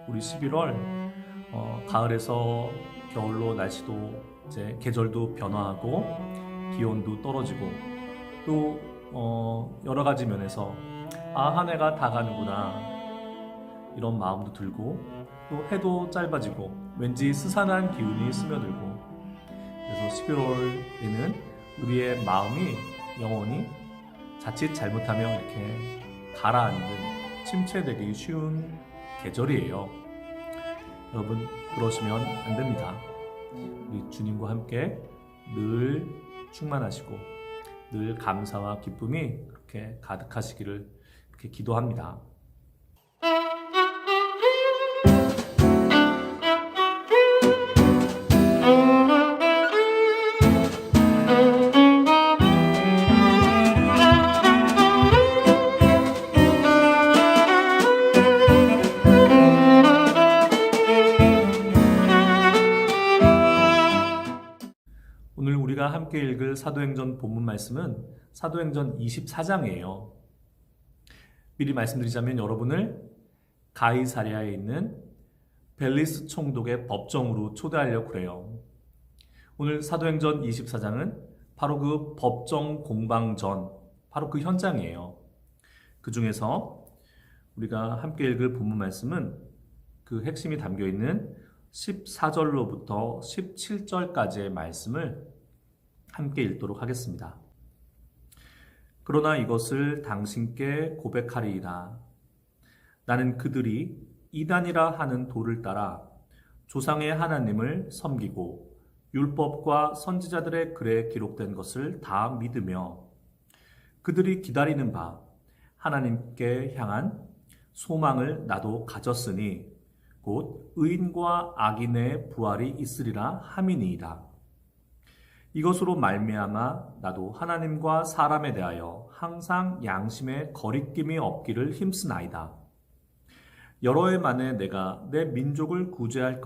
우리 11월 가을에서 겨울로 날씨도 이제 계절도 변화하고 기온도 떨어지고 또 여러 가지 면에서 한 해가 다 가는구나 이런 마음도 들고 또 해도 짧아지고 왠지 스산한 기운이 스며들고 그래서 11월에는 우리의 마음이 영원히 자칫 잘못하면 이렇게 가라앉는 침체되기 쉬운 계절이에요. 여러분 그러시면 안 됩니다. 우리 주님과 함께 늘 충만하시고 늘 감사와 기쁨이 그렇게 가득하시기를 그렇게 기도합니다. 오늘 우리가 함께 읽을 사도행전 본문 말씀은 사도행전 24장이에요. 미리 말씀드리자면 여러분을 가이사랴에 있는 벨리스 총독의 법정으로 초대하려고 그래요. 오늘 사도행전 24장은 바로 그 법정 공방 전, 바로 그 현장이에요. 그 중에서 우리가 함께 읽을 본문 말씀은 그 핵심이 담겨 있는 14절로부터 17절까지의 말씀을 함께 읽도록 하겠습니다. 그러나 이것을 당신께 고백하리이다. 나는 그들이 이단이라 하는 도를 따라 조상의 하나님을 섬기고 율법과 선지자들의 글에 기록된 것을 다 믿으며 그들이 기다리는 바 하나님께 향한 소망을 나도 가졌으니 곧 의인과 악인의 부활이 있으리라 함이니이다. 이것으로 말미암아 나도 하나님과 사람에 대하여 항상 양심에 거리낌이 없기를 힘쓰나이다. 여러 해 만에 내가 내 민족을 구제할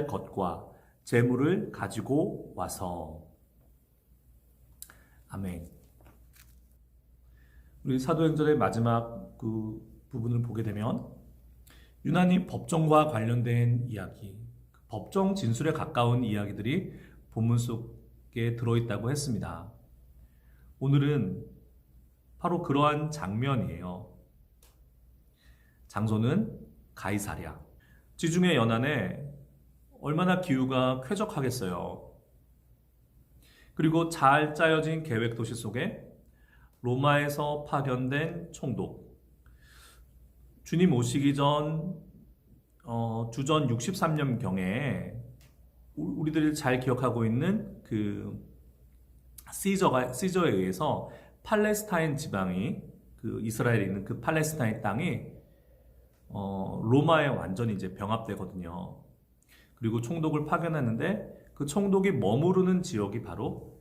것과 재물을 가지고 와서. 아멘. 우리 사도행전의 마지막 그 부분을 보게 되면 유난히 법정과 관련된 이야기, 법정 진술에 가까운 이야기들이 본문 속에 들어있다고 했습니다. 오늘은 바로 그러한 장면이에요. 장소는 가이사랴. 지중해 연안에 얼마나 기후가 쾌적하겠어요. 그리고 잘 짜여진 계획 도시 속에 로마에서 파견된 총독, 주님 오시기 전 주전 63년경에 우리들이 잘 기억하고 있는 그 시저에 의해서 팔레스타인 지방이 그 이스라엘에 있는 그 팔레스타인 땅이 로마에 완전히 이제 병합되거든요. 그리고 총독을 파견했는데 그 총독이 머무르는 지역이 바로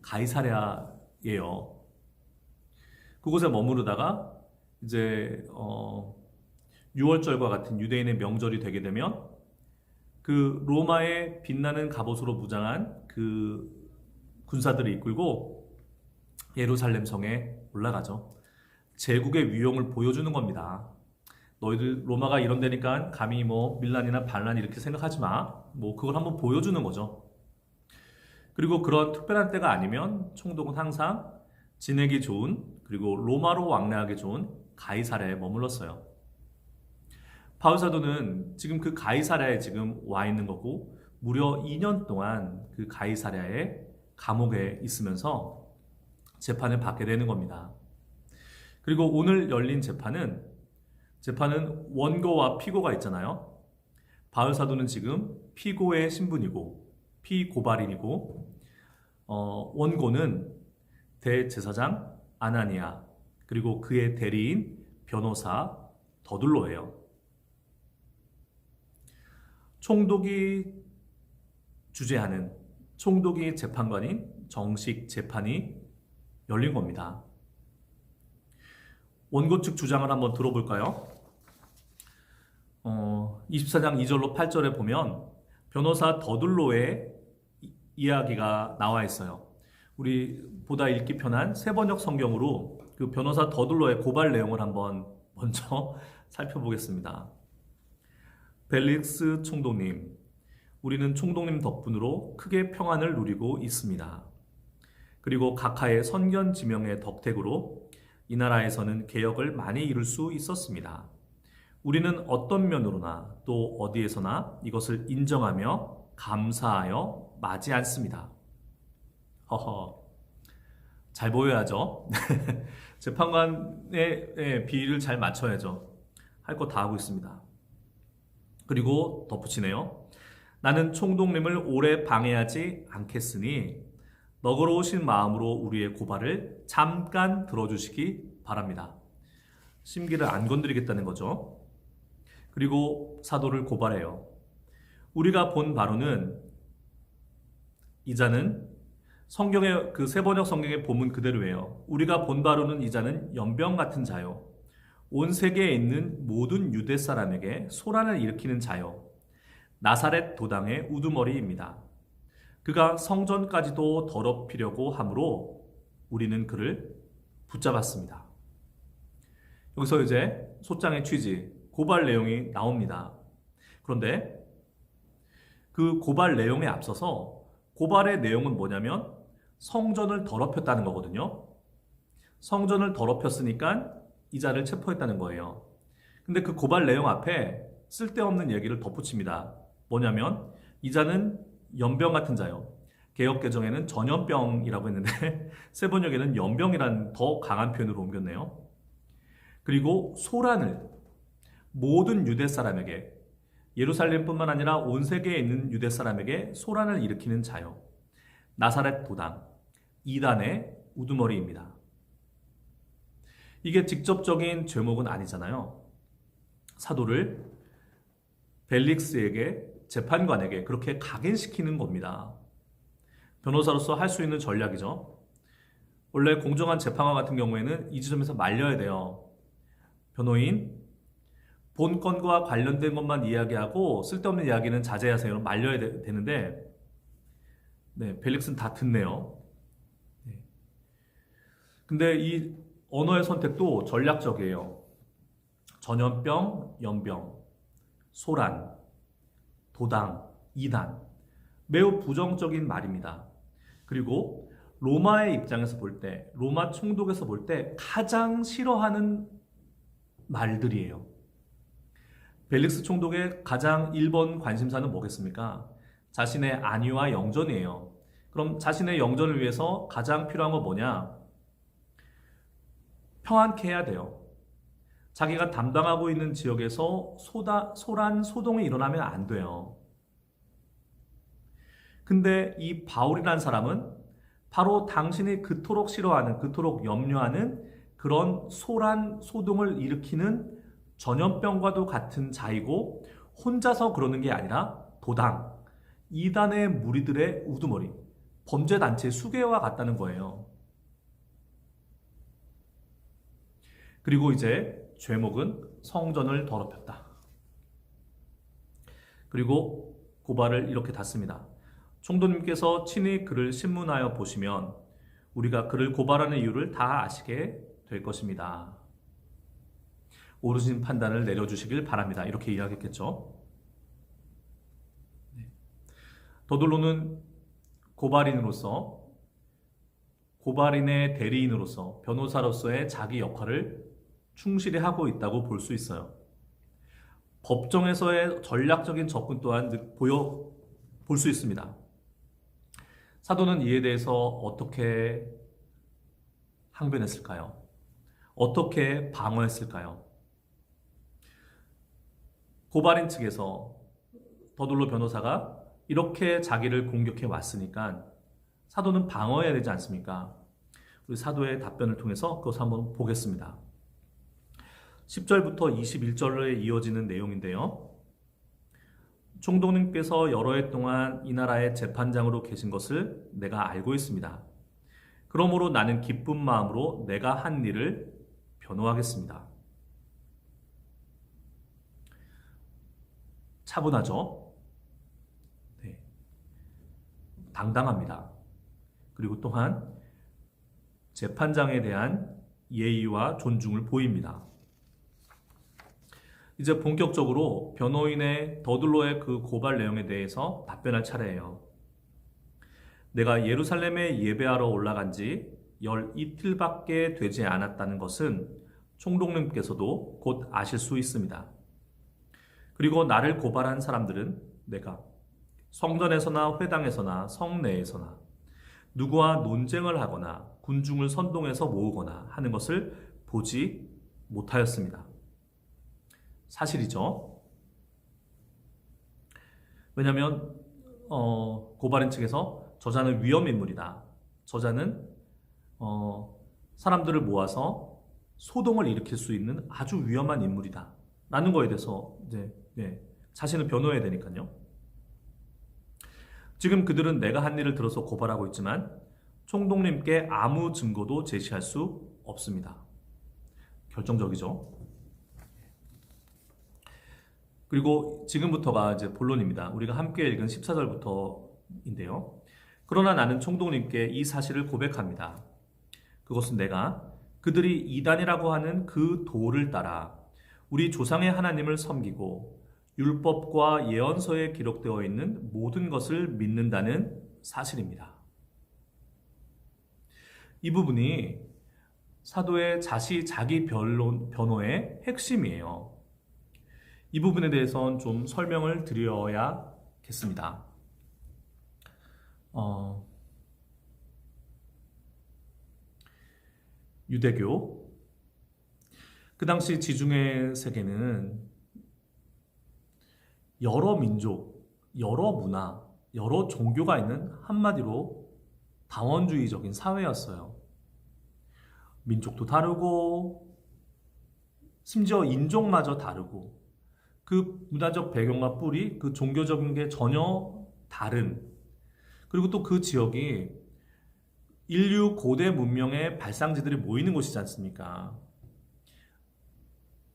가이사랴예요. 그곳에 머무르다가 이제 6월절과 같은 유대인의 명절이 되게 되면 그 로마의 빛나는 갑옷으로 무장한 그 군사들을 이끌고 예루살렘 성에 올라가죠. 제국의 위용을 보여주는 겁니다. 너희들 로마가 이런 데니까 감히 뭐 밀란이나 반란 이렇게 생각하지 마. 뭐 그걸 한번 보여주는 거죠. 그리고 그런 특별한 때가 아니면 총독은 항상 지내기 좋은 그리고 로마로 왕래하기 좋은 가이사랴에 머물렀어요. 바울 사도는 지금 그 가이사랴에 지금 와 있는 거고 무려 2년 동안 그 가이사랴의 감옥에 있으면서 재판을 받게 되는 겁니다. 그리고 오늘 열린 재판은 원고와 피고가 있잖아요. 바울 사도는 지금 피고의 신분이고 피고발인이고 원고는 대제사장 아나니아 그리고 그의 대리인 변호사 더둘로예요. 총독이 주재하는 총독이 재판관인 정식 재판이 열린 겁니다. 원고 측 주장을 한번 들어볼까요? 24장 2절로 8절에 보면 변호사 더둘로의 이야기가 나와 있어요. 우리 보다 읽기 편한 세번역 성경으로 그 변호사 더둘로의 고발 내용을 한번 먼저 살펴보겠습니다. 벨릭스 총독님, 우리는 총독님 덕분으로 크게 평안을 누리고 있습니다. 그리고 각하의 선견지명의 덕택으로 이 나라에서는 개혁을 많이 이룰 수 있었습니다. 우리는 어떤 면으로나 또 어디에서나 이것을 인정하며 감사하여 마지 않습니다. 허허, 잘 보여야죠. 재판관의 비위를 잘 맞춰야죠. 할 거 다 하고 있습니다. 그리고 덧붙이네요. 나는 총독님을 오래 방해하지 않겠으니 너그러우신 마음으로 우리의 고발을 잠깐 들어주시기 바랍니다. 심기를 안 건드리겠다는 거죠. 그리고 사도를 고발해요. 우리가 본 바로는 이자는 성경의 그 세번역 성경의 본문 그대로예요. 우리가 본 바로는 이자는 연병 같은 자요. 온 세계에 있는 모든 유대 사람에게 소란을 일으키는 자요. 나사렛 도당의 우두머리입니다. 그가 성전까지도 더럽히려고 하므로 우리는 그를 붙잡았습니다. 여기서 이제 소장의 취지, 고발 내용이 나옵니다. 그런데 그 고발 내용에 앞서서 고발의 내용은 뭐냐면 성전을 더럽혔다는 거거든요. 성전을 더럽혔으니까 이자를 체포했다는 거예요. 근데 그 고발 내용 앞에 쓸데없는 얘기를 덧붙입니다. 뭐냐면 이자는 연병 같은 자요. 개역개정에는 전염병이라고 했는데 세번역에는 연병이라는 더 강한 표현으로 옮겼네요. 그리고 소란을 모든 유대 사람에게, 예루살렘뿐만 아니라 온 세계에 있는 유대 사람에게 소란을 일으키는 자요. 나사렛 도당, 이단의 우두머리입니다. 이게 직접적인 죄목은 아니잖아요. 사도를 벨릭스에게, 재판관에게 그렇게 각인시키는 겁니다. 변호사로서 할 수 있는 전략이죠. 원래 공정한 재판관 같은 경우에는 이 지점에서 말려야 돼요. 변호인, 본 건과 관련된 것만 이야기하고 쓸데없는 이야기는 자제하세요. 말려야 되는데 네, 벨릭스는 다 듣네요. 네. 근데 이 언어의 선택도 전략적이에요. 전염병, 연병, 소란, 도당, 이단. 매우 부정적인 말입니다. 그리고 로마의 입장에서 볼 때, 로마 총독에서 볼 때 가장 싫어하는 말들이에요. 벨릭스 총독의 가장 1번 관심사는 뭐겠습니까? 자신의 안위와 영전이에요. 그럼 자신의 영전을 위해서 가장 필요한 건 뭐냐? 평안케 해야 돼요. 자기가 담당하고 있는 지역에서 소란, 소동이 일어나면 안 돼요. 근데 이 바울이라는 사람은 바로 당신이 그토록 싫어하는, 그토록 염려하는 그런 소란, 소동을 일으키는 전염병과도 같은 자이고 혼자서 그러는 게 아니라 도당, 이단의 무리들의 우두머리, 범죄단체 수괴와 같다는 거예요. 그리고 이제 죄목은 성전을 더럽혔다. 그리고 고발을 이렇게 닫습니다. 총독님께서 친히 그를 신문하여 보시면 우리가 그를 고발하는 이유를 다 아시게 될 것입니다. 옳으신 판단을 내려주시길 바랍니다. 이렇게 이야기했겠죠. 더둘로는 고발인으로서, 고발인의 대리인으로서, 변호사로서의 자기 역할을 충실히 하고 있다고 볼 수 있어요. 법정에서의 전략적인 접근 또한 볼 수 있습니다. 사도는 이에 대해서 어떻게 항변했을까요? 어떻게 방어했을까요? 고발인 측에서 더둘로 변호사가 이렇게 자기를 공격해 왔으니까 사도는 방어해야 되지 않습니까? 우리 사도의 답변을 통해서 그것을 한번 보겠습니다. 10절부터 21절에 이어지는 내용인데요. 총독님께서 여러 해 동안 이 나라의 재판장으로 계신 것을 내가 알고 있습니다. 그러므로 나는 기쁜 마음으로 내가 한 일을 변호하겠습니다. 차분하죠? 네. 당당합니다. 그리고 또한 재판장에 대한 예의와 존중을 보입니다. 이제 본격적으로 변호인의 더들로의 그 고발 내용에 대해서 답변할 차례예요. 내가 예루살렘에 예배하러 올라간 지 열 이틀밖에 되지 않았다는 것은 총독님께서도 곧 아실 수 있습니다. 그리고 나를 고발한 사람들은 내가 성전에서나 회당에서나 성내에서나 누구와 논쟁을 하거나 군중을 선동해서 모으거나 하는 것을 보지 못하였습니다. 사실이죠. 왜냐하면 고발인 측에서 저자는 위험인물이다. 저자는 사람들을 모아서 소동을 일으킬 수 있는 아주 위험한 인물이다. 라는 거에 대해서 이제 자신을 변호해야 되니까요. 지금 그들은 내가 한 일을 들어서 고발하고 있지만 총독님께 아무 증거도 제시할 수 없습니다. 결정적이죠. 그리고 지금부터가 이제 본론입니다. 우리가 함께 읽은 14절부터인데요. 그러나 나는 총독님께 이 사실을 고백합니다. 그것은 내가 그들이 이단이라고 하는 그 도를 따라 우리 조상의 하나님을 섬기고 율법과 예언서에 기록되어 있는 모든 것을 믿는다는 사실입니다. 이 부분이 사도의 자기 변호의 핵심이에요. 이 부분에 대해서는 좀 설명을 드려야겠습니다. 유대교, 그 당시 지중해 세계는 여러 민족, 여러 문화, 여러 종교가 있는 한마디로 다원주의적인 사회였어요. 민족도 다르고 심지어 인종마저 다르고 그 문화적 배경과 뿌리, 그 종교적인 게 전혀 다른, 그리고 또 그 지역이 인류 고대 문명의 발상지들이 모이는 곳이지 않습니까?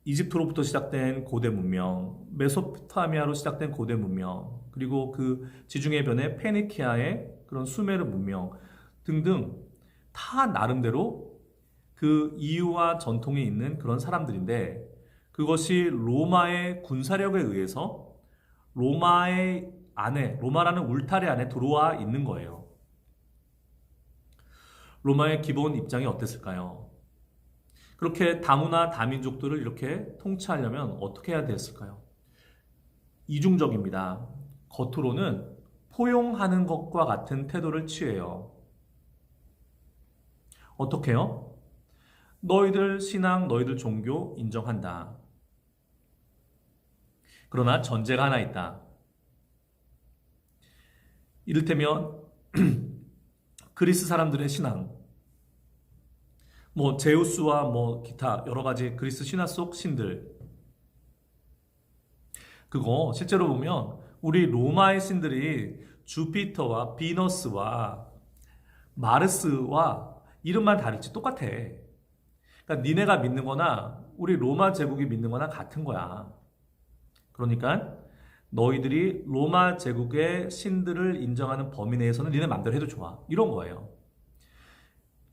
이집트로부터 시작된 고대 문명, 메소포타미아로 시작된 고대 문명, 그리고 그 지중해 변의 페니키아의 그런 수메르 문명 등등 다 나름대로 그 이유와 전통이 있는 그런 사람들인데, 그것이 로마의 군사력에 의해서 로마의 안에, 로마라는 울타리 안에 들어와 있는 거예요. 로마의 기본 입장이 어땠을까요? 그렇게 다문화 다민족들을 이렇게 통치하려면 어떻게 해야 됐을까요? 이중적입니다. 겉으로는 포용하는 것과 같은 태도를 취해요. 어떻게 해요? 너희들 신앙, 너희들 종교 인정한다. 그러나 전제가 하나 있다. 이를테면 그리스 사람들의 신앙, 뭐 제우스와 뭐 기타 여러 가지 그리스 신화 속 신들, 그거 실제로 보면 우리 로마의 신들이 주피터와 비너스와 마르스와 이름만 다르지 똑같아. 그러니까 니네가 믿는 거나 우리 로마 제국이 믿는 거나 같은 거야. 그러니까 너희들이 로마 제국의 신들을 인정하는 범위 내에서는 니네 맘대로 해도 좋아. 이런 거예요.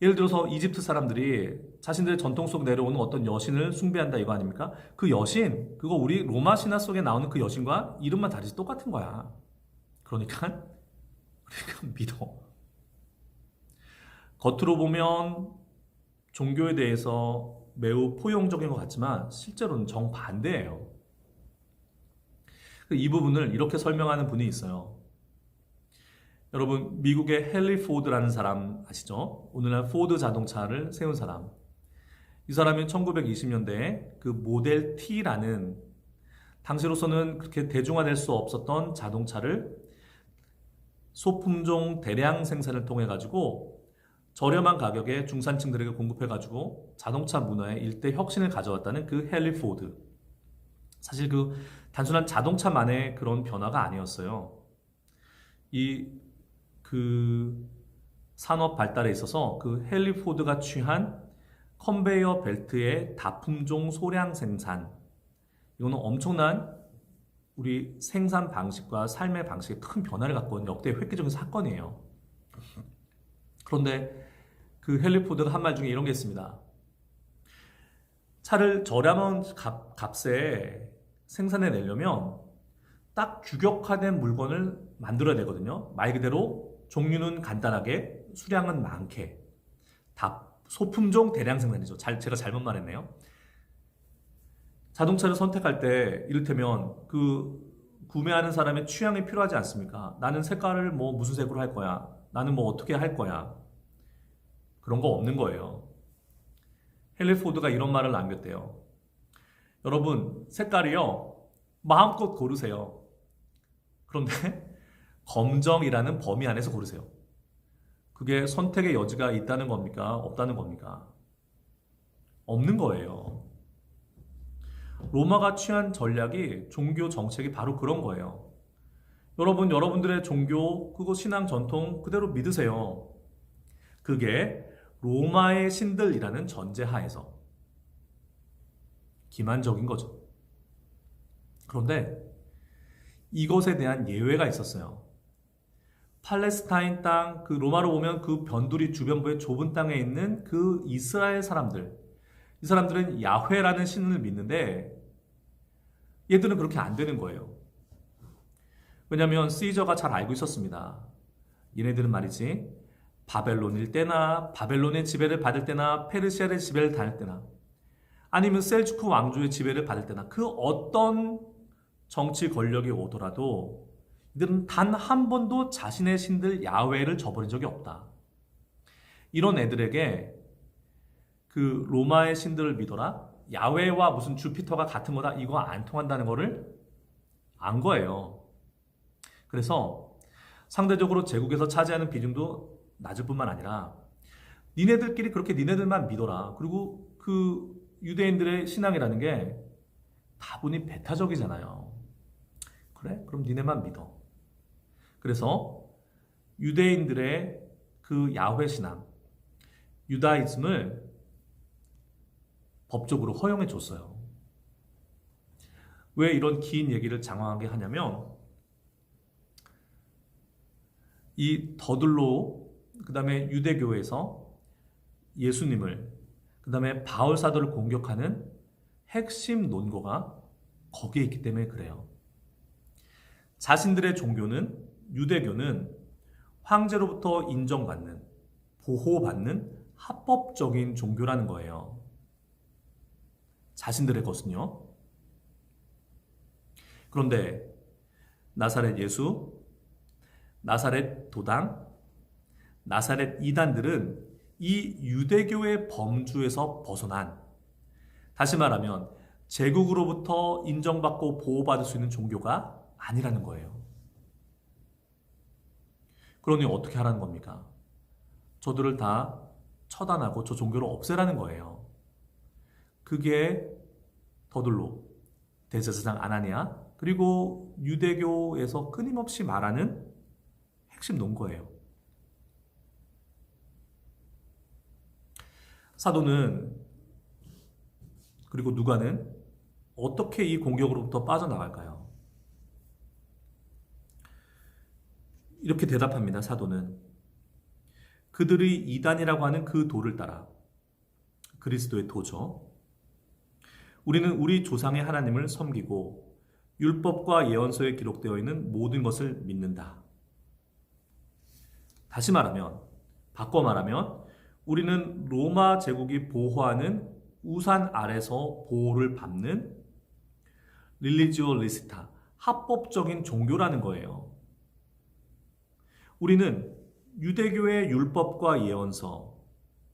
예를 들어서 이집트 사람들이 자신들의 전통 속 내려오는 어떤 여신을 숭배한다 이거 아닙니까? 그 여신, 그거 우리 로마 신화 속에 나오는 그 여신과 이름만 다르지 똑같은 거야. 그러니까 우리가 믿어. 겉으로 보면 종교에 대해서 매우 포용적인 것 같지만 실제로는 정반대예요. 이 부분을 이렇게 설명하는 분이 있어요. 여러분, 미국의 헨리 포드라는 사람 아시죠? 오늘날 포드 자동차를 세운 사람. 이 사람이 1920년대에 그 모델 T라는 당시로서는 그렇게 대중화될 수 없었던 자동차를 소품종 대량 생산을 통해 가지고 저렴한 가격에 중산층들에게 공급해 가지고 자동차 문화에 일대 혁신을 가져왔다는 그 헨리 포드. 사실 그 단순한 자동차만의 그런 변화가 아니었어요. 그 산업 발달에 있어서 그 헨리 포드가 취한 컨베이어 벨트의 다품종 소량 생산, 이거는 엄청난 우리 생산 방식과 삶의 방식에 큰 변화를 갖고 온 역대 획기적인 사건이에요. 그런데 그 헨리 포드가 한 말 중에 이런 게 있습니다. 차를 저렴한 값에 생산해내려면 딱 규격화된 물건을 만들어야 되거든요. 말 그대로 종류는 간단하게, 수량은 많게. 소품종 대량 생산이죠. 제가 잘못 말했네요. 자동차를 선택할 때 이를테면 그 구매하는 사람의 취향이 필요하지 않습니까? 나는 색깔을 뭐 무슨 색으로 할 거야. 나는 뭐 어떻게 할 거야. 그런 거 없는 거예요. 헨리 포드가 이런 말을 남겼대요. 여러분, 색깔이요. 마음껏 고르세요. 그런데 검정이라는 범위 안에서 고르세요. 그게 선택의 여지가 있다는 겁니까? 없다는 겁니까? 없는 거예요. 로마가 취한 전략이 종교 정책이 바로 그런 거예요. 여러분들의 종교, 그거 신앙 전통 그대로 믿으세요. 그게 로마의 신들이라는 전제하에서 기만적인 거죠. 그런데 이것에 대한 예외가 있었어요. 팔레스타인 땅, 그 로마로 보면 그 변두리 주변부의 좁은 땅에 있는 그 이스라엘 사람들, 이 사람들은 야훼라는 신을 믿는데 얘들은 그렇게 안 되는 거예요. 왜냐하면 시저가 잘 알고 있었습니다. 얘네들은 말이지 바벨론일 때나 바벨론의 지배를 받을 때나 페르시아의 지배를 받을 때나 아니면 셀주크 왕조의 지배를 받을 때나 그 어떤 정치 권력이 오더라도 이들은 단 한 번도 자신의 신들 야훼를 저버린 적이 없다. 이런 애들에게 그 로마의 신들을 믿어라? 야훼와 무슨 주피터가 같은 거다? 이거 안 통한다는 거를 안 거예요. 그래서 상대적으로 제국에서 차지하는 비중도 낮을 뿐만 아니라 니네들끼리 그렇게 니네들만 믿어라. 그리고 그 유대인들의 신앙이라는 게 다분히 배타적이잖아요. 그래? 그럼 니네만 믿어. 그래서 유대인들의 그 야훼 신앙, 유다이즘을 법적으로 허용해 줬어요. 왜 이런 긴 얘기를 장황하게 하냐면 이 더들로 그 다음에 유대교에서 예수님을 그 다음에 바울 사도를 공격하는 핵심 논거가 거기에 있기 때문에 그래요. 자신들의 종교는 유대교는 황제로부터 인정받는 보호받는 합법적인 종교라는 거예요. 자신들의 것은요. 그런데 나사렛 예수, 나사렛 도당, 나사렛 이단들은 이 유대교의 범주에서 벗어난, 다시 말하면 제국으로부터 인정받고 보호받을 수 있는 종교가 아니라는 거예요. 그러니 어떻게 하라는 겁니까? 저들을 다 처단하고 저 종교를 없애라는 거예요. 그게 더들로 대제사장 아나니아 그리고 유대교에서 끊임없이 말하는 핵심 논거예요. 사도는 그리고 누가는 어떻게 이 공격으로부터 빠져나갈까요? 이렇게 대답합니다. 사도는 그들의 이단이라고 하는 그 도를 따라, 그리스도의 도죠. 우리는 우리 조상의 하나님을 섬기고 율법과 예언서에 기록되어 있는 모든 것을 믿는다. 다시 말하면, 바꿔 말하면 우리는 로마 제국이 보호하는 우산 아래서 보호를 받는 릴리지오 리스타, 합법적인 종교라는 거예요. 우리는 유대교의 율법과 예언서,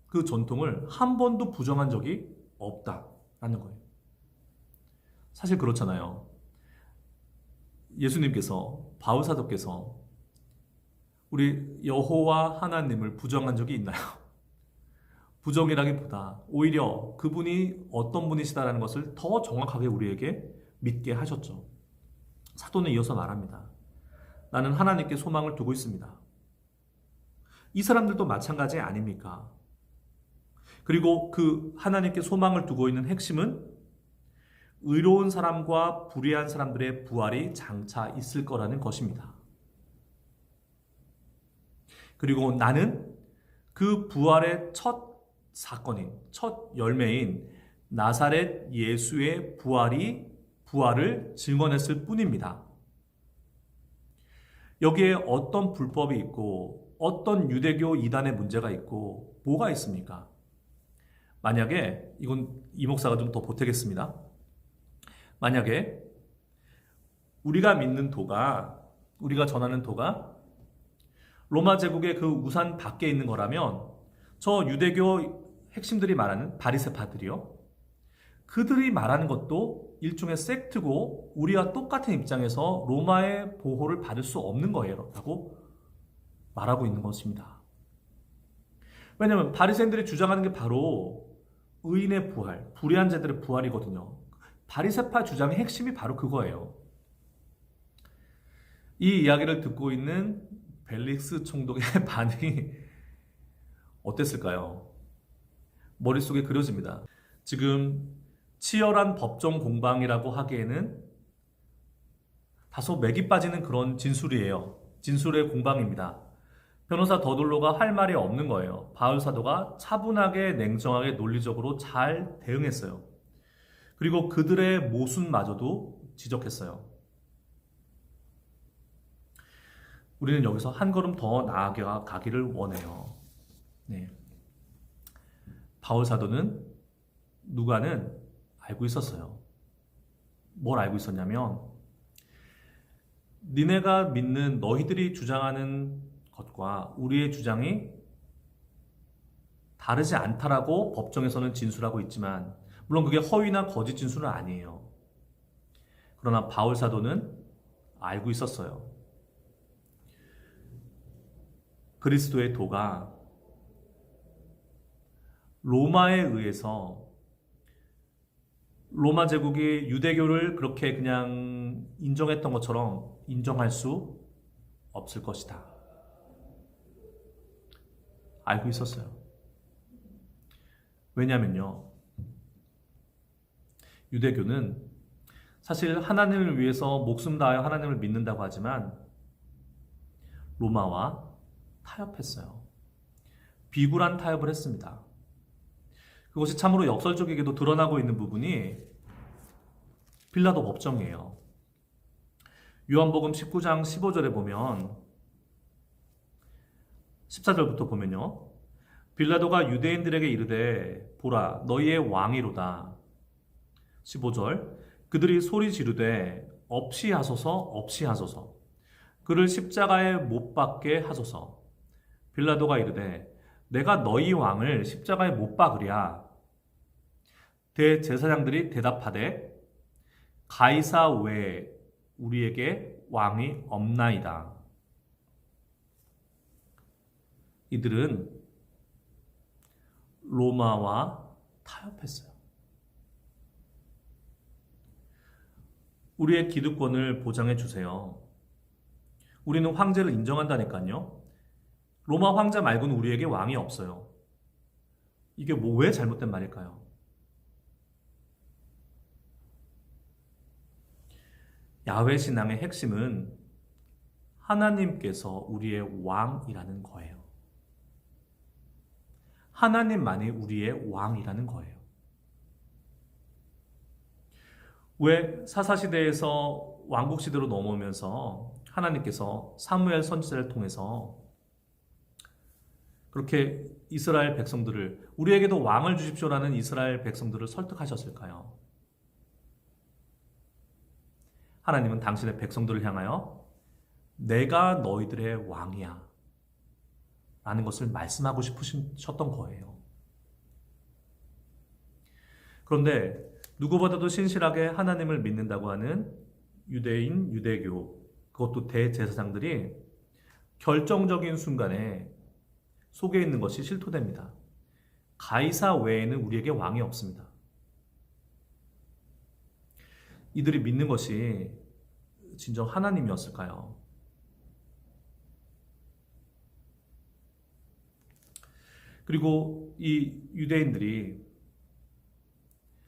그 전통을 한 번도 부정한 적이 없다라는 거예요. 사실 그렇잖아요. 예수님께서, 바울 사도께서 우리 여호와 하나님을 부정한 적이 있나요? 부정이라기보다 오히려 그분이 어떤 분이시다라는 것을 더 정확하게 우리에게 믿게 하셨죠. 사도는 이어서 말합니다. 나는 하나님께 소망을 두고 있습니다. 이 사람들도 마찬가지 아닙니까? 그리고 그 하나님께 소망을 두고 있는 핵심은 의로운 사람과 불의한 사람들의 부활이 장차 있을 거라는 것입니다. 그리고 나는 그 부활의 첫 사건인, 첫 열매인 나사렛 예수의 부활이 부활을 증언했을 뿐입니다. 여기에 어떤 불법이 있고 어떤 유대교 이단의 문제가 있고 뭐가 있습니까? 만약에 이건 이 목사가 좀 더 보태겠습니다. 만약에 우리가 믿는 도가, 우리가 전하는 도가 로마 제국의 그 우산 밖에 있는 거라면 저 유대교 핵심들이 말하는 바리새파들이요, 그들이 말하는 것도 일종의 섹트고 우리와 똑같은 입장에서 로마의 보호를 받을 수 없는 거예요 라고 말하고 있는 것입니다. 왜냐하면 바리새인들이 주장하는 게 바로 의인의 부활, 불의한 자들의 부활이거든요. 바리새파 주장의 핵심이 바로 그거예요. 이 이야기를 듣고 있는 벨릭스 총독의 반응이 어땠을까요? 머릿속에 그려집니다. 지금 치열한 법정 공방이라고 하기에는 다소 맥이 빠지는 그런 진술이에요. 진술의 공방입니다. 변호사 더둘로가 할 말이 없는 거예요. 바울 사도가 차분하게 냉정하게 논리적으로 잘 대응했어요. 그리고 그들의 모순마저도 지적했어요. 우리는 여기서 한 걸음 더 나아가기를 원해요. 네. 바울 사도는 누가는 알고 있었어요. 뭘 알고 있었냐면 니네가 믿는 너희들이 주장하는 것과 우리의 주장이 다르지 않다라고 법정에서는 진술하고 있지만 물론 그게 허위나 거짓 진술은 아니에요. 그러나 바울 사도는 알고 있었어요. 그리스도의 도가 로마에 의해서 로마 제국이 유대교를 그렇게 그냥 인정했던 것처럼 인정할 수 없을 것이다. 알고 있었어요. 왜냐면요, 유대교는 사실 하나님을 위해서 목숨 다하여 하나님을 믿는다고 하지만 로마와 타협했어요. 비굴한 타협을 했습니다. 그것이 참으로 역설적이게도 드러나고 있는 부분이 빌라도 법정이에요. 요한복음 19장 15절에 보면 14절부터 보면요, 빌라도가 유대인들에게 이르되 보라 너희의 왕이로다. 15절 그들이 소리 지르되 없이 하소서 없이 하소서 그를 십자가에 못 박게 하소서. 빌라도가 이르되 내가 너희 왕을 십자가에 못 박으랴. 대제사장들이 대답하되 가이사 외에 우리에게 왕이 없나이다. 이들은 로마와 타협했어요. 우리의 기득권을 보장해 주세요. 우리는 황제를 인정한다니까요. 로마 황제 말고는 우리에게 왕이 없어요. 이게 왜 잘못된 말일까요? 야훼 신앙의 핵심은 하나님께서 우리의 왕이라는 거예요. 하나님만이 우리의 왕이라는 거예요. 왜 사사시대에서 왕국시대로 넘어오면서 하나님께서 사무엘 선지자를 통해서 그렇게 이스라엘 백성들을, 우리에게도 왕을 주십시오라는 이스라엘 백성들을 설득하셨을까요? 하나님은 당신의 백성들을 향하여 내가 너희들의 왕이야 라는 것을 말씀하고 싶으셨던 거예요. 그런데 누구보다도 신실하게 하나님을 믿는다고 하는 유대인, 유대교, 그것도 대제사장들이 결정적인 순간에 속에 있는 것이 실토됩니다. 가이사 외에는 우리에게 왕이 없습니다. 이들이 믿는 것이 진정 하나님이었을까요? 그리고 이 유대인들이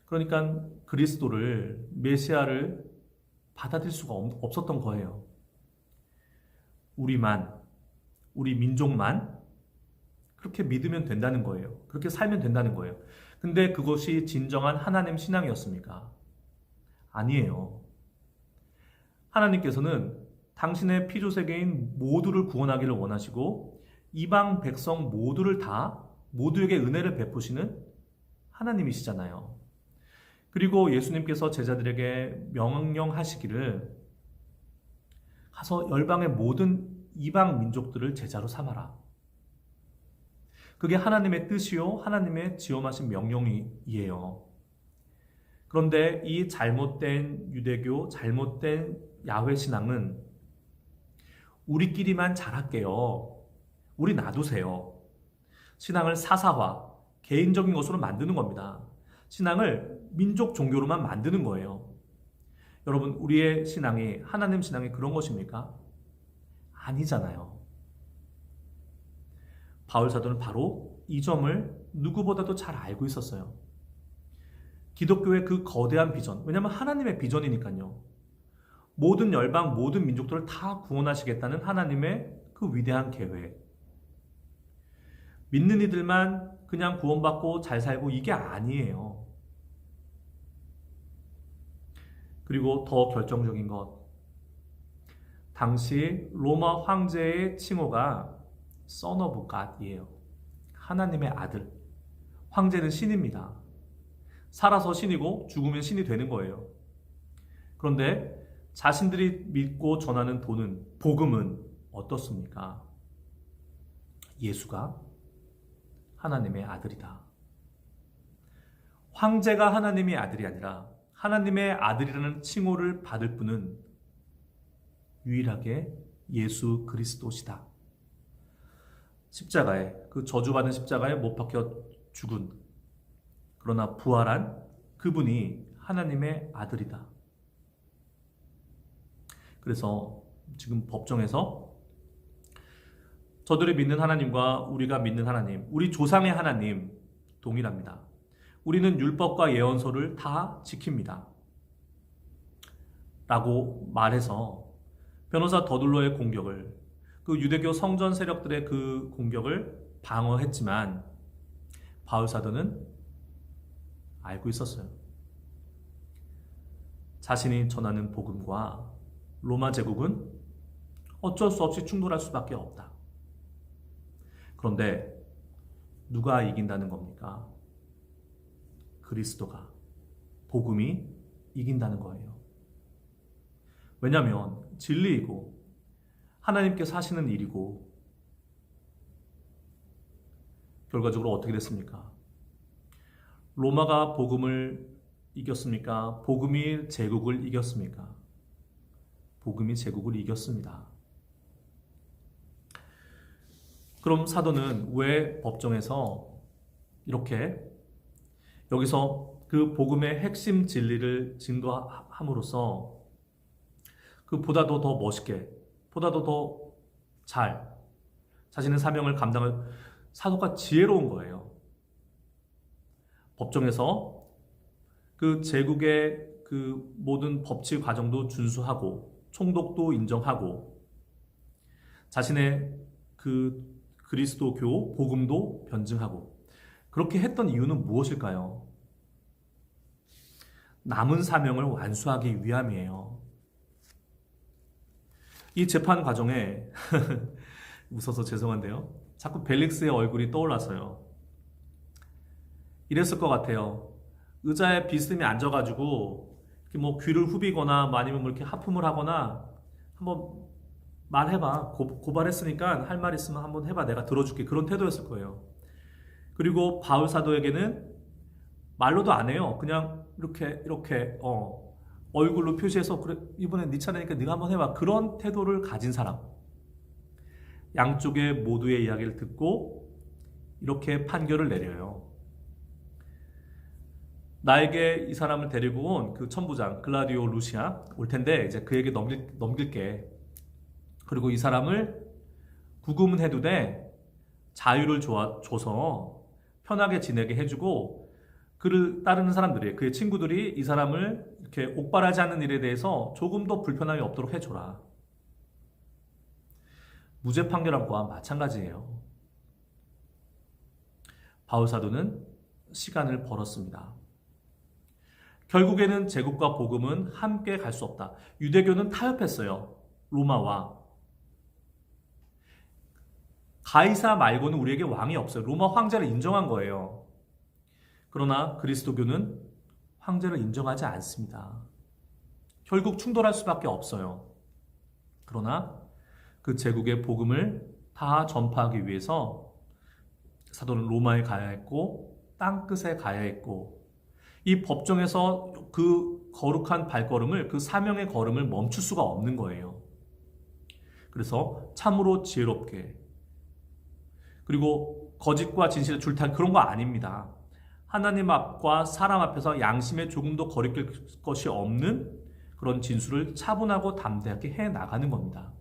그러니까 그리스도를, 메시아를 받아들일 수가 없었던 거예요. 우리만, 우리 민족만 그렇게 믿으면 된다는 거예요. 그렇게 살면 된다는 거예요. 근데 그것이 진정한 하나님 신앙이었습니까? 아니에요. 하나님께서는 당신의 피조세계인 모두를 구원하기를 원하시고 이방 백성 모두를 다 모두에게 은혜를 베푸시는 하나님이시잖아요. 그리고 예수님께서 제자들에게 명령하시기를 가서 열방의 모든 이방 민족들을 제자로 삼아라. 그게 하나님의 뜻이요, 하나님의 지엄하신 명령이에요. 그런데 이 잘못된 유대교, 잘못된 야훼 신앙은 우리끼리만 잘할게요. 우리 놔두세요. 신앙을 사사화, 개인적인 것으로 만드는 겁니다. 신앙을 민족 종교로만 만드는 거예요. 여러분, 우리의 신앙이, 하나님 신앙이 그런 것입니까? 아니잖아요. 바울 사도는 바로 이 점을 누구보다도 잘 알고 있었어요. 기독교의 그 거대한 비전, 왜냐하면 하나님의 비전이니까요. 모든 열방, 모든 민족들을 다 구원하시겠다는 하나님의 그 위대한 계획. 믿는 이들만 그냥 구원받고 잘 살고 이게 아니에요. 그리고 더 결정적인 것. 당시 로마 황제의 칭호가 Son of God이에요. 하나님의 아들. 황제는 신입니다. 살아서 신이고 죽으면 신이 되는 거예요. 그런데 자신들이 믿고 전하는 복음은 어떻습니까? 예수가 하나님의 아들이다. 황제가 하나님의 아들이 아니라 하나님의 아들이라는 칭호를 받을 분은 유일하게 예수 그리스도시다. 십자가에, 그 저주받은 십자가에 못 박혀 죽은, 그러나 부활한 그분이 하나님의 아들이다. 그래서 지금 법정에서 저들이 믿는 하나님과 우리가 믿는 하나님, 우리 조상의 하나님 동일합니다. 우리는 율법과 예언서를 다 지킵니다. 라고 말해서 변호사 더둘러의 공격을, 그 유대교 성전 세력들의 그 공격을 방어했지만 바울 사도는 알고 있었어요. 자신이 전하는 복음과 로마 제국은 어쩔 수 없이 충돌할 수밖에 없다. 그런데 누가 이긴다는 겁니까? 그리스도가, 복음이 이긴다는 거예요. 왜냐하면 진리이고 하나님께서 하시는 일이고, 결과적으로 어떻게 됐습니까? 로마가 복음을 이겼습니까? 복음이 제국을 이겼습니까? 복음이 제국을 이겼습니다. 그럼 사도는 왜 법정에서 이렇게 여기서 그 복음의 핵심 진리를 증거함으로써 그 보다도 더 멋있게, 보다도 더 잘 자신의 사명을 감당할, 사도가 지혜로운 거예요. 법정에서 그 제국의 그 모든 법치 과정도 준수하고 총독도 인정하고 자신의 그 그리스도교 복음도 변증하고, 그렇게 했던 이유는 무엇일까요? 남은 사명을 완수하기 위함이에요. 이 재판 과정에 웃어서 죄송한데요, 자꾸 벨릭스의 얼굴이 떠올랐어요. 이랬을 것 같아요. 의자에 비스듬히 앉아가지고 뭐 귀를 후비거나 아니면 뭐 이렇게 하품을 하거나, 한번 말해봐, 고발했으니까 할 말 있으면 한번 해봐, 내가 들어줄게, 그런 태도였을 거예요. 그리고 바울 사도에게는 말로도 안 해요. 그냥 이렇게 얼굴로 표시해서, 그래 이번엔 네 차례니까 네가 한번 해봐, 그런 태도를 가진 사람. 양쪽의 모두의 이야기를 듣고 이렇게 판결을 내려요. 나에게 이 사람을 데리고 온 그 천부장 글라디오 루시아 올 텐데 이제 그에게 넘길게. 그리고 이 사람을 구금은 해도 돼. 자유를 줘서 편하게 지내게 해주고, 그를 따르는 사람들이, 그의 친구들이 이 사람을 이렇게 옥발하지 않는 일에 대해서 조금 더 불편함이 없도록 해줘라. 무죄 판결한 거와 마찬가지예요. 바울 사도는 시간을 벌었습니다. 결국에는 제국과 복음은 함께 갈 수 없다. 유대교는 타협했어요. 로마와. 가이사 말고는 우리에게 왕이 없어요. 로마 황제를 인정한 거예요. 그러나 그리스도교는 황제를 인정하지 않습니다. 결국 충돌할 수밖에 없어요. 그러나 그 제국의 복음을 다 전파하기 위해서 사도는 로마에 가야 했고 땅끝에 가야 했고 이 법정에서 그 거룩한 발걸음을 그 사명의 걸음을 멈출 수가 없는 거예요. 그래서 참으로 지혜롭게 그리고 거짓과 진실의 줄타기 그런 거 아닙니다. 하나님 앞과 사람 앞에서 양심에 조금도 거리낄 것이 없는 그런 진술을 차분하고 담대하게 해나가는 겁니다.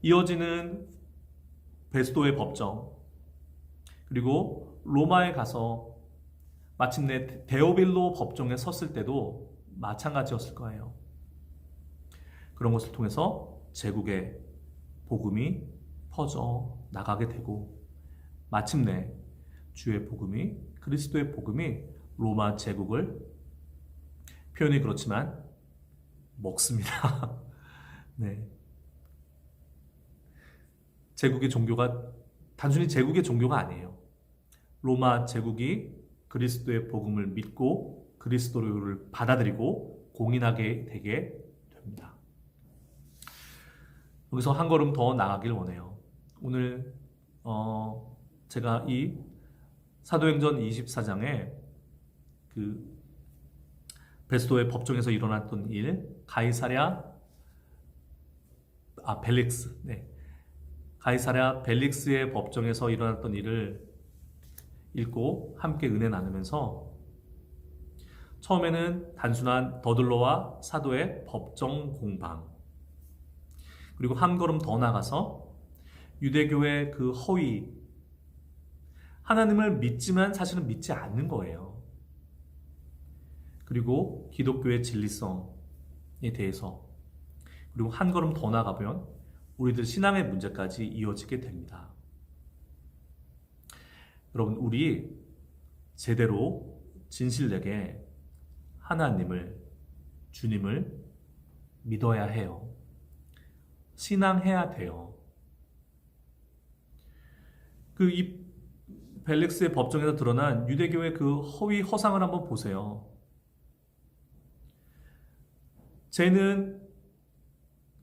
이어지는 베스도의 법정 그리고 로마에 가서 마침내 데오빌로 법정에 섰을 때도 마찬가지였을 거예요. 그런 것을 통해서 제국의 복음이 퍼져 나가게 되고 마침내 주의 복음이 그리스도의 복음이 로마 제국을 표현이 그렇지만 먹습니다. 네. 제국의 종교가 단순히 제국의 종교가 아니에요. 로마 제국이 그리스도의 복음을 믿고 그리스도를 받아들이고 공인하게 되게 됩니다. 여기서 한 걸음 더 나가길 원해요. 오늘 제가 이 사도행전 24장에 그 베스도의 법정에서 일어났던 일, 벨릭스, 가이사랴 벨릭스의 법정에서 일어났던 일을 읽고 함께 은혜 나누면서 처음에는 단순한 더들로와 사도의 법정 공방 그리고 한 걸음 더 나가서 유대교의 그 허위 하나님을 믿지만 사실은 믿지 않는 거예요. 그리고 기독교의 진리성에 대해서 그리고 한 걸음 더 나가보면 우리들 신앙의 문제까지 이어지게 됩니다. 여러분 우리 제대로 진실되게 하나님을 주님을 믿어야 해요. 신앙해야 돼요. 이 벨릭스의 법정에서 드러난 유대교의 그 허위 허상을 한번 보세요. 쟤는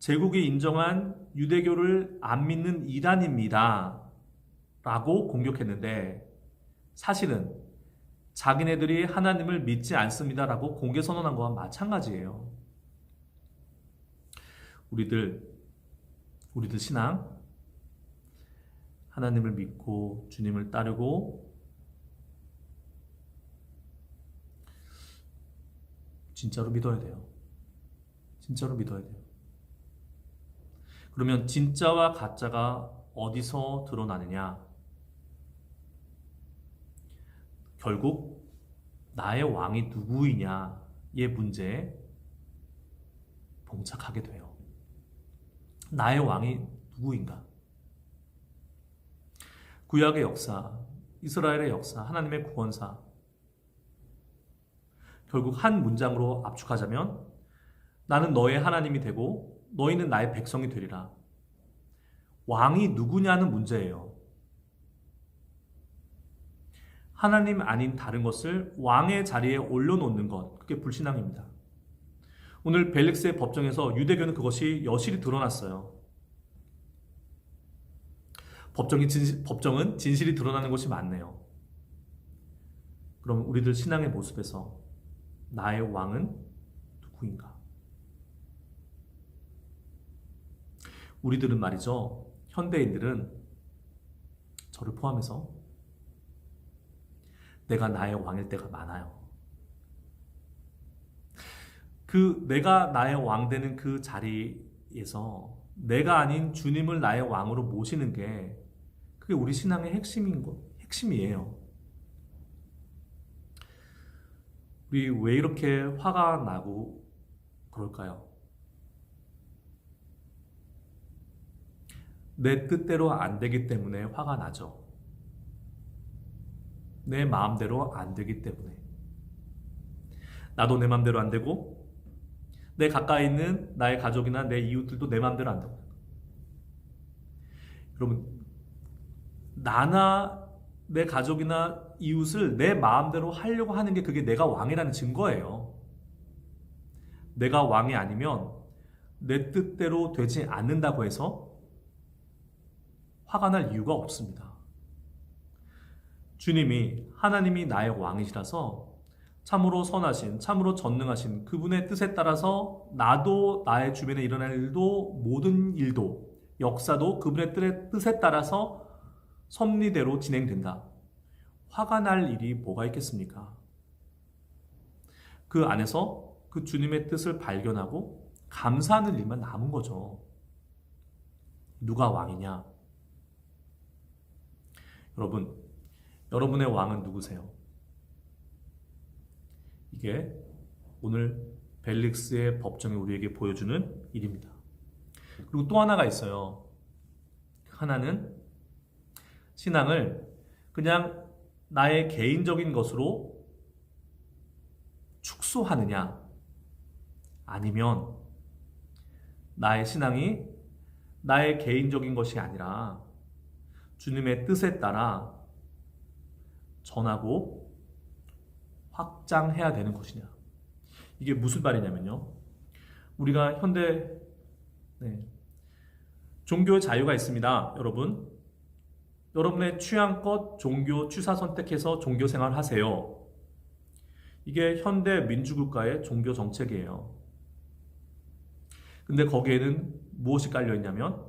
제국이 인정한 유대교를 안 믿는 이단입니다. 라고 공격했는데 사실은 자기네들이 하나님을 믿지 않습니다. 라고 공개 선언한 거와 마찬가지예요. 우리들 신앙 하나님을 믿고 주님을 따르고 진짜로 믿어야 돼요. 진짜로 믿어야 돼요. 그러면 진짜와 가짜가 어디서 드러나느냐? 결국 나의 왕이 누구이냐의 문제에 봉착하게 돼요. 나의 왕이 누구인가? 구약의 역사, 이스라엘의 역사, 하나님의 구원사 결국 한 문장으로 압축하자면 나는 너의 하나님이 되고 너희는 나의 백성이 되리라. 왕이 누구냐는 문제예요. 하나님 아닌 다른 것을 왕의 자리에 올려놓는 것, 그게 불신앙입니다. 오늘 벨릭스의 법정에서 유대교는 그것이 여실히 드러났어요. 법정은 진실이 드러나는 것이 맞네요. 그럼 우리들 신앙의 모습에서 나의 왕은 누구인가? 우리들은 말이죠. 현대인들은 저를 포함해서 내가 나의 왕일 때가 많아요. 내가 나의 왕 되는 그 자리에서 내가 아닌 주님을 나의 왕으로 모시는 게 그게 우리 신앙의 핵심이에요. 우리 왜 이렇게 화가 나고 그럴까요? 내 뜻대로 안 되기 때문에 화가 나죠. 내 마음대로 안 되기 때문에. 나도 내 맘대로 안 되고 내 가까이 있는 나의 가족이나 내 이웃들도 내 맘대로 안 되고. 여러분, 나나 내 가족이나 이웃을 내 마음대로 하려고 하는 게 그게 내가 왕이라는 증거예요. 내가 왕이 아니면 내 뜻대로 되지 않는다고 해서 화가 날 이유가 없습니다. 주님이, 하나님이 나의 왕이시라서 참으로 선하신, 참으로 전능하신 그분의 뜻에 따라서 나도 나의 주변에 일어날 일도, 모든 일도, 역사도 그분의 뜻에 따라서 섭리대로 진행된다. 화가 날 일이 뭐가 있겠습니까? 그 안에서 그 주님의 뜻을 발견하고 감사하는 일만 남은 거죠. 누가 왕이냐? 여러분, 여러분의 왕은 누구세요? 이게 오늘 벨릭스의 법정이 우리에게 보여주는 일입니다. 그리고 또 하나가 있어요. 하나는 신앙을 그냥 나의 개인적인 것으로 축소하느냐, 아니면 나의 신앙이 나의 개인적인 것이 아니라 주님의 뜻에 따라 전하고 확장해야 되는 것이냐. 이게 무슨 말이냐면요, 우리가 현대 종교 자유가 있습니다. 여러분의 취향껏 종교 취사 선택해서 종교 생활 하세요. 이게 현대 민주국가의 종교 정책이에요. 근데 거기에는 무엇이 깔려 있냐면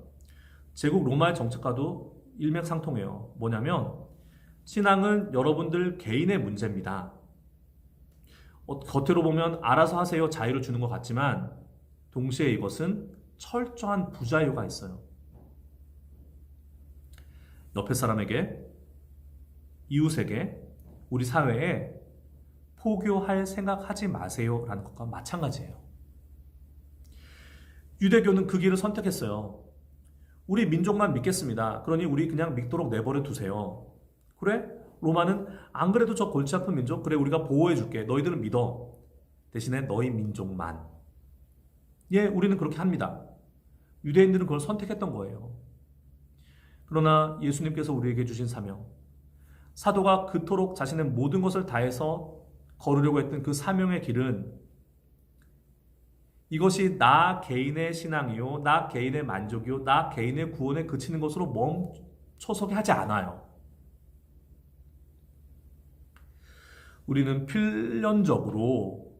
제국 로마의 정책과도 일맥상통해요. 뭐냐면 신앙은 여러분들 개인의 문제입니다. 겉으로 보면 알아서 하세요, 자유를 주는 것 같지만 동시에 이것은 철저한 부자유가 있어요. 옆에 사람에게, 이웃에게, 우리 사회에 포교할 생각하지 마세요 라는 것과 마찬가지예요. 유대교는 그 길을 선택했어요. 우리 민족만 믿겠습니다. 그러니 우리 그냥 믿도록 내버려 두세요. 그래? 로마는 안 그래도 저 골치 아픈 민족, 그래 우리가 보호해 줄게. 너희들은 믿어. 대신에 너희 민족만. 예, 우리는 그렇게 합니다. 유대인들은 그걸 선택했던 거예요. 그러나 예수님께서 우리에게 주신 사명, 사도가 그토록 자신의 모든 것을 다해서 걸으려고 했던 그 사명의 길은 이것이 나 개인의 신앙이요, 나 개인의 만족이요, 나 개인의 구원에 그치는 것으로 멈춰서게 하지 않아요. 우리는 필연적으로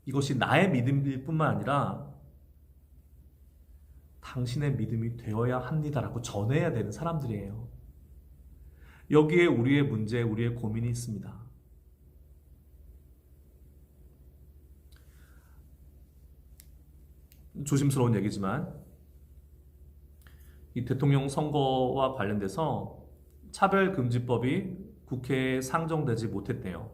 이것이 나의 믿음일 뿐만 아니라 당신의 믿음이 되어야 합니다라고 전해야 되는 사람들이에요. 여기에 우리의 문제, 우리의 고민이 있습니다. 조심스러운 얘기지만 이 대통령 선거와 관련돼서 차별금지법이 국회에 상정되지 못했대요.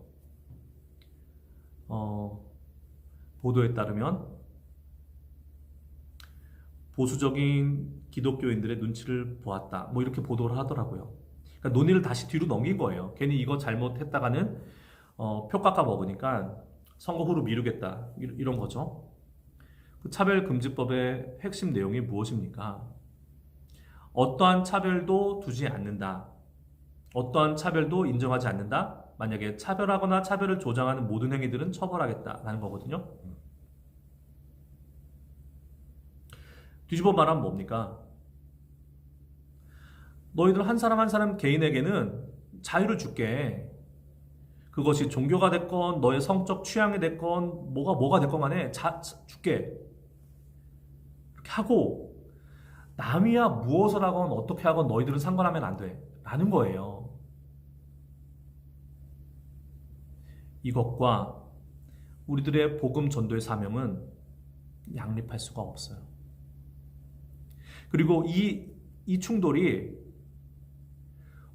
보도에 따르면 보수적인 기독교인들의 눈치를 보았다, 뭐 이렇게 보도를 하더라고요. 그러니까 논의를 다시 뒤로 넘긴 거예요. 괜히 이거 잘못했다가는 표 깎아 먹으니까 선거 후로 미루겠다, 이런 거죠. 그 차별금지법의 핵심 내용이 무엇입니까? 어떠한 차별도 두지 않는다. 어떠한 차별도 인정하지 않는다. 만약에 차별하거나 차별을 조장하는 모든 행위들은 처벌하겠다라는 거거든요. 뒤집어 말하면 뭡니까? 너희들 한 사람 한 사람 개인에게는 자유를 줄게. 그것이 종교가 됐건 너의 성적 취향이 됐건 뭐가 됐건 간에 줄게. 이렇게 하고 남이야 무엇을 하건 어떻게 하건 너희들은 상관하면 안 돼 라는 거예요. 이것과 우리들의 복음 전도의 사명은 양립할 수가 없어요. 그리고 이 충돌이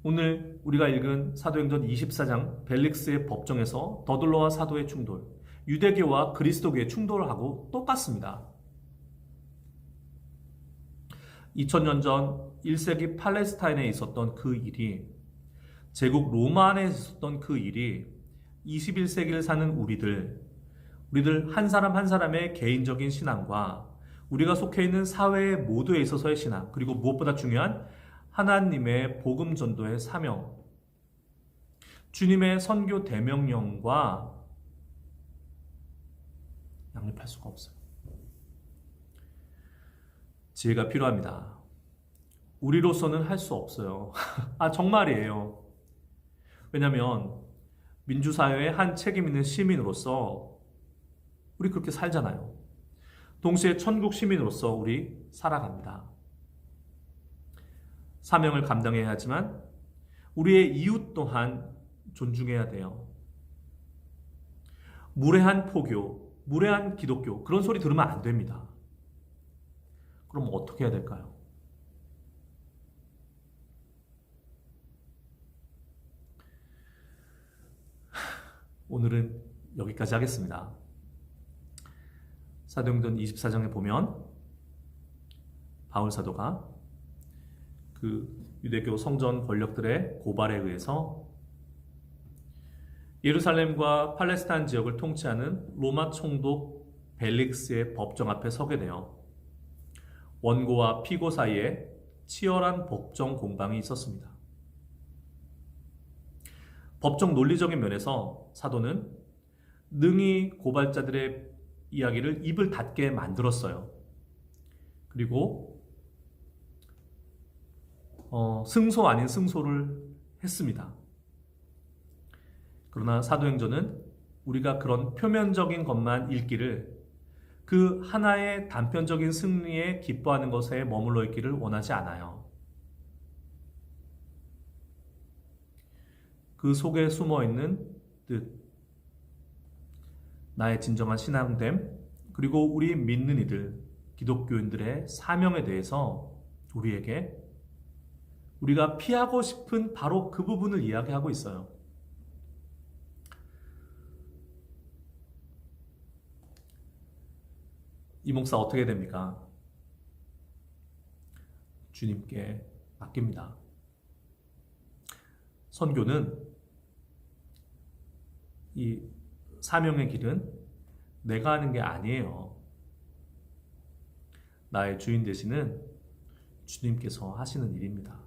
오늘 우리가 읽은 사도행전 24장 벨릭스의 법정에서 더둘러와 사도의 충돌, 유대교와 그리스도교의 충돌하고 똑같습니다. 2000년 전 1세기 팔레스타인에 있었던 그 일이, 제국 로마 안에 있었던 그 일이 21세기를 사는 우리들 한 사람 한 사람의 개인적인 신앙과 우리가 속해 있는 사회 모두에 있어서의 신앙, 그리고 무엇보다 중요한 하나님의 복음 전도의 사명, 주님의 선교 대명령과 양립할 수가 없어요. 지혜가 필요합니다. 우리로서는 할 수 없어요. 정말이에요. 왜냐하면 민주사회의 한 책임 있는 시민으로서 우리 그렇게 살잖아요. 동시에 천국 시민으로서 우리 살아갑니다. 사명을 감당해야 하지만 우리의 이웃 또한 존중해야 돼요. 무례한 포교, 무례한 기독교, 그런 소리 들으면 안 됩니다. 그럼 어떻게 해야 될까요? 오늘은 여기까지 하겠습니다. 사도행전 24장에 보면 바울 사도가 그 유대교 성전 권력들의 고발에 의해서 예루살렘과 팔레스타인 지역을 통치하는 로마 총독 벨릭스의 법정 앞에 서게 되어 원고와 피고 사이에 치열한 법정 공방이 있었습니다. 법정 논리적인 면에서 사도는 능히 고발자들의 이야기를 입을 닫게 만들었어요. 그리고 승소 아닌 승소를 했습니다. 그러나 사도행전은 우리가 그런 표면적인 것만 읽기를, 그 하나의 단편적인 승리에 기뻐하는 것에 머물러 있기를 원하지 않아요. 그 속에 숨어 있는 뜻, 나의 진정한 신앙됨, 그리고 우리 믿는 이들, 기독교인들의 사명에 대해서 우리가 피하고 싶은 바로 그 부분을 이야기하고 있어요. 이 목사 어떻게 됩니까? 주님께 맡깁니다. 선교는, 이 사명의 길은 내가 하는 게 아니에요. 나의 주인 되시는 주님께서 하시는 일입니다.